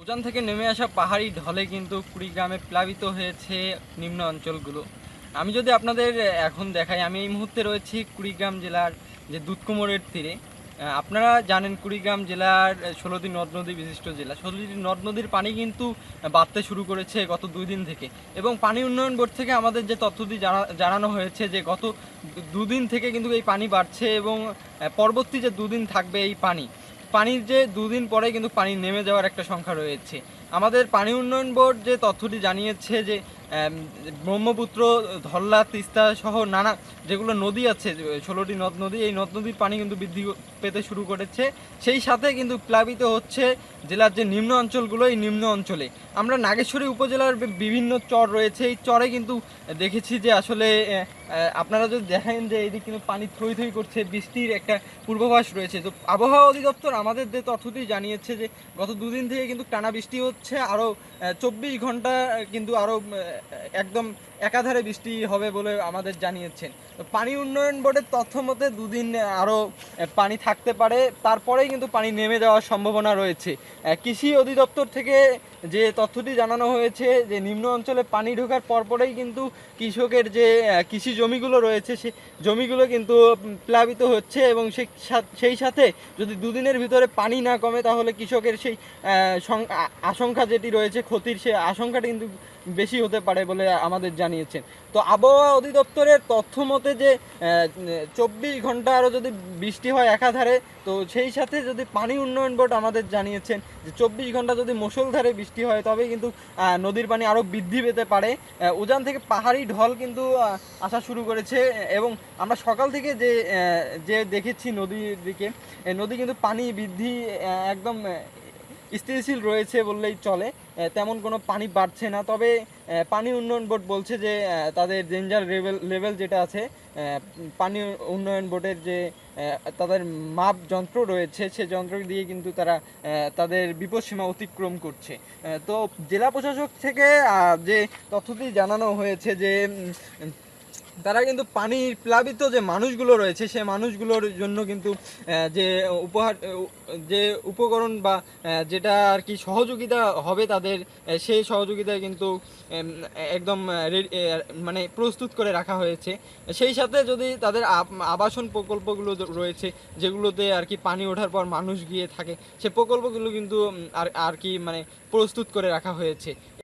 উজান থেকে নেমে আসা পাহাড়ি ঢলে কিন্তু কুড়িগ্রামে প্লাবিত হয়েছে নিম্ন অঞ্চলগুলো। আমি যদি আপনাদের এখন দেখাই, আমি এই মুহূর্তে রয়েছি কুড়িগ্রাম জেলার যে দুধকুমোরের তীরে। আপনারা জানেন কুড়িগ্রাম জেলার ১৬টি নদ নদী বিশিষ্ট জেলা। ১৬টি নদ নদীর পানি কিন্তু বাড়তে শুরু করেছে গত ২ দিন থেকে, এবং পানি উন্নয়ন বোর্ড থেকে আমাদের যে তথ্যটি জানানো হয়েছে যে গত ২ দিন থেকে কিন্তু এই পানি বাড়ছে, এবং পরবর্তী যে ২ দিন থাকবে এই পানির যে ২ দিন পরে কিন্তু পানি নেমে যাওয়ার একটা সংখ্যা রয়েছে। আমাদের পানি উন্নয়ন বোর্ড যে তথ্যটি জানিয়েছে যে ব্রহ্মপুত্র, ধল্লা, তিস্তা সহ নানা যেগুলো নদী আছে, ১৬টি নদ নদী, এই নদ নদীর পানি কিন্তু বৃদ্ধি পেতে শুরু করেছে। সেই সাথে কিন্তু প্লাবিত হচ্ছে জেলার যে নিম্ন অঞ্চলগুলো, এই নিম্ন অঞ্চলে আমরা নাগেশ্বরী উপজেলার বিভিন্ন চর রয়েছে, এই চরে কিন্তু দেখেছি যে আসলে আপনারা যদি দেখেন যে এইদিকে কিন্তু পানি থই থই করছে, বৃষ্টির একটা পূর্বাভাস রয়েছে। তো আবহাওয়া অধিদপ্তর আমাদের যে তথ্যটি জানিয়েছে যে গত ২ দিন থেকে কিন্তু টানা বৃষ্টি হচ্ছে, আরও ২৪ ঘন্টা কিন্তু আরও একদম একাধারে বৃষ্টি হবে বলে আমাদের জানিয়েছেন। তো পানি উন্নয়ন বোর্ডের তথ্য মতে ২ দিন আরও পানি থাকতে পারে, তারপরেই কিন্তু পানি নেমে যাওয়ার সম্ভাবনা রয়েছে। কৃষি অধিদপ্তর থেকে যে তথ্যটি জানানো হয়েছে যে নিম্ন অঞ্চলে পানি ঢোকার পরপরেই কিন্তু কৃষকের যে কৃষি জমিগুলো রয়েছে, সেই জমিগুলো কিন্তু প্লাবিত হচ্ছে, এবং সেই সাথে যদি ২ দিনের ভিতরে পানি না কমে তাহলে কৃষকের সেই আশঙ্কা যেটি রয়েছে ক্ষতির, সেই আশঙ্কাটা কিন্তু বেশি হতে পারে বলে আমাদের জানিয়েছেন। তো আবহাওয়া অধিদপ্তরের তথ্য মতে যে ২৪ ঘন্টা আরও যদি বৃষ্টি হয় একাধারে, তো সেই সাথে যদি পানি উন্নয়ন বোর্ড আমাদের জানিয়েছেন যে ২৪ ঘন্টা যদি মুষলধারে বৃষ্টি হয় তবে কিন্তু নদীর পানি আরও বৃদ্ধি পেতে পারে। উজান থেকে পাহাড়ি ঢল কিন্তু আসা শুরু করেছে, এবং আমরা সকাল থেকে যে দেখেছি নদীর দিকে, নদী কিন্তু পানি বৃদ্ধি একদম স্থিতিশীল রয়েছে বললেই চলে। তেমন কোনো পানি বাড়ছে না, তবে পানি উন্নয়ন বোর্ড বলছে যে তাদের ডেঞ্জার লেভেল যেটা আছে, পানি উন্নয়ন বোর্ডের যে তাদের মাপ যন্ত্র রয়েছে, সে যন্ত্র দিয়ে কিন্তু তারা তাদের বিপদসীমা অতিক্রম করছে। তো জেলা প্রশাসক থেকে যে তথ্যটি জানানো হয়েছে যে তারা কিন্তু পানির প্লাবিত যে মানুষগুলো রয়েছে, সে মানুষগুলোর জন্য কিন্তু যে যে উপকরণ বা যেটা আর কি সহযোগিতা হবে তাদের, সেই সহযোগিতা কিন্তু একদম মানে প্রস্তুত করে রাখা হয়েছে। সেই সাথে যদি তাদের আবাসন প্রকল্পগুলো রয়েছে, যেগুলোতে আর কি পানি ওঠার পর মানুষ গিয়ে থাকে, সে প্রকল্পগুলো কিন্তু আর কি মানে প্রস্তুত করে রাখা হয়েছে।